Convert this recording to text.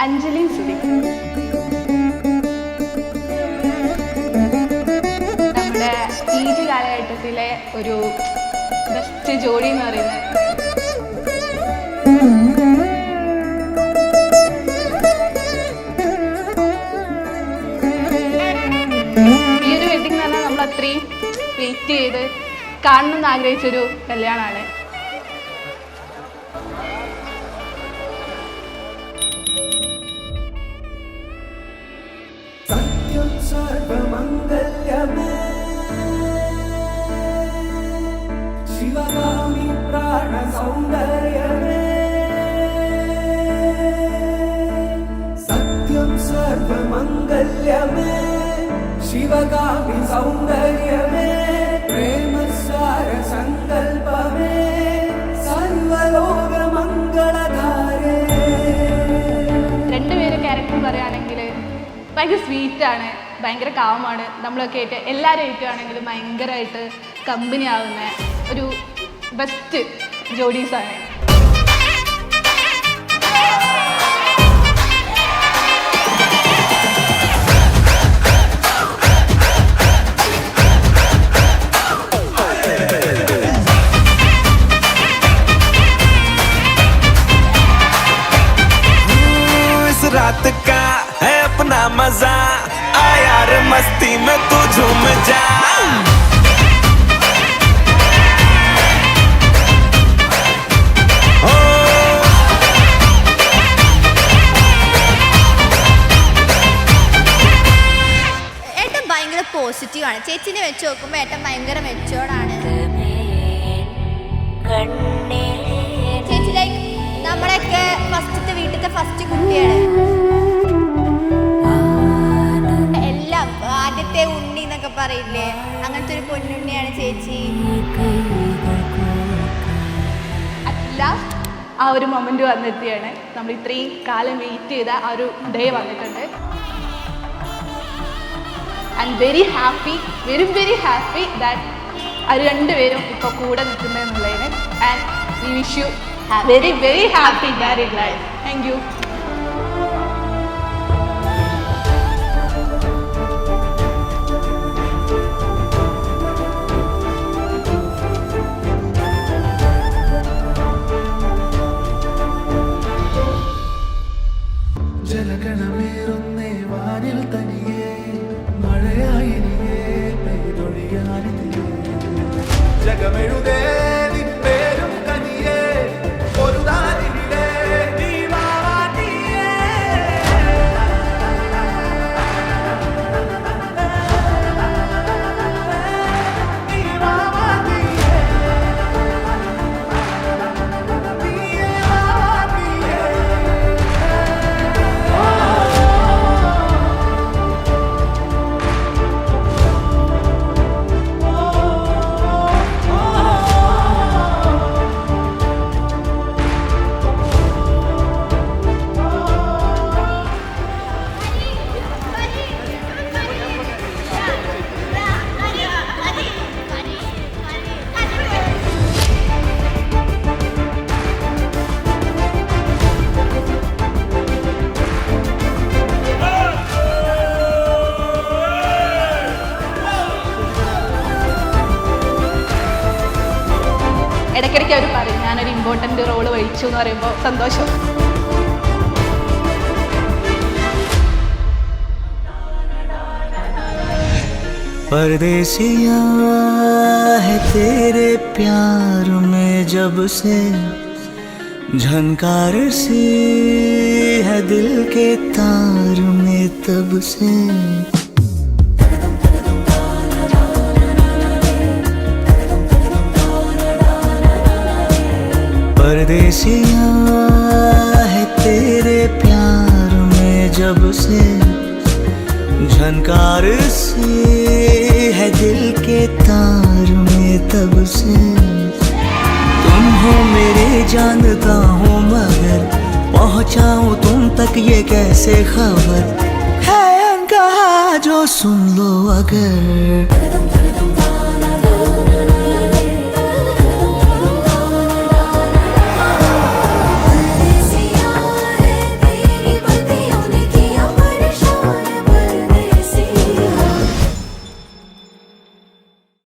അഞ്ജലിയും സുധി. നമ്മുടെ PG കാലഘട്ടത്തിലെ ഒരു ബെസ്റ്റ് ജോഡി എന്ന് പറയുന്നത്. ഈ ഒരു വെഡിങ് എന്ന് പറഞ്ഞാൽ നമ്മൾ അത്രയും വെയിറ്റ് ചെയ്ത് കാണണമെന്ന് ആഗ്രഹിച്ചൊരു കല്യാണമാണ്. ശിവഗാമി പ്രാണ സൗന്ദര്യമേ സത്യം സർവമംഗല്യമേ ശിവഗാമി സൗന്ദര്യമേ പ്രേമസാര സങ്കൽപ്പമേ സർവലോക മംഗളധാരേ. രണ്ടുപേരും ക്യാരക്ടർ പറയുകയാണെങ്കിൽ ഭയങ്കര സ്വീറ്റാണ്, ഭയങ്കര കാമാണ്. നമ്മളൊക്കെ ആയിട്ട് എല്ലാവരും ആയിട്ടുവാണെങ്കിലും ഭയങ്കരമായിട്ട് കമ്പനി ആവുന്ന ഒരു ബെസ്റ്റ് ജോഡീസാണ്. रात का है अपना मजा आ यार मस्ती में तू झूम जा. ഏട്ടൻ ഭയങ്കര പോസിറ്റീവാണ്. ചേച്ചിനെ വെച്ച് നോക്കുമ്പോൾ ഏട്ടൻ ഭയങ്കര മെച്ചോർഡാണ്. ചേച്ചി ലൈക്ക് നമ്മളൊക്കെ ഫസ്റ്റത്തെ വീട്ടിലത്തെ ഫസ്റ്റ് കുട്ടിയാണ്. എല്ലാം ആദ്യത്തെ ഉണ്ണി എന്നൊക്കെ പറയില്ലേ, അങ്ങനത്തെ ഒരു പൊന്നുണ്ണിയാണ് ചേച്ചി. ആ ഒരു മൊമെന്റ് വന്നെത്തിയാണ്. നമ്മൾ ഇത്രയും കാലം വെയിറ്റ് ചെയ്ത ആ ഒരു ഡേ വന്നിട്ടുണ്ട്. I am very happy, very happy that അവർ രണ്ടുപേരും ഇപ്പോൾ കൂടെ നിൽക്കുന്നതെന്നുള്ളതിന്. And we wish you very happy married life. Thank you. ജലഗണമേറുന്നേ വാനിൽ തനിയേ മഴയായി നീയേ പെയ്തൊഴിയാനിതിലേ ജഗമെഴുതേ നിൻ പേരും കനിയേ ഒരു ദാരിവിലേ നീ വാവാനിയേ നീ വാവാനിയേ നീയേ വാവാനിയേ. ഇടയ്ക്കിടയ്ക്ക് അവർ പറയും ഞാനൊരു ഇമ്പോർട്ടൻ്റ് റോള് വഹിച്ചു എന്ന് പറയുമ്പോൾ സന്തോഷം. परदेसिया है तेरे प्यार में जब से झनकार सी है दिल के तार में तब से परदेसिया है तेरे प्यार में जब से झनकार सी है दिल के तार में तब से तुम हो मेरे जानता हूँ मगर पहुँचाऊँ तुम तक ये कैसे खबर है अनकहा जो सुन लो अगर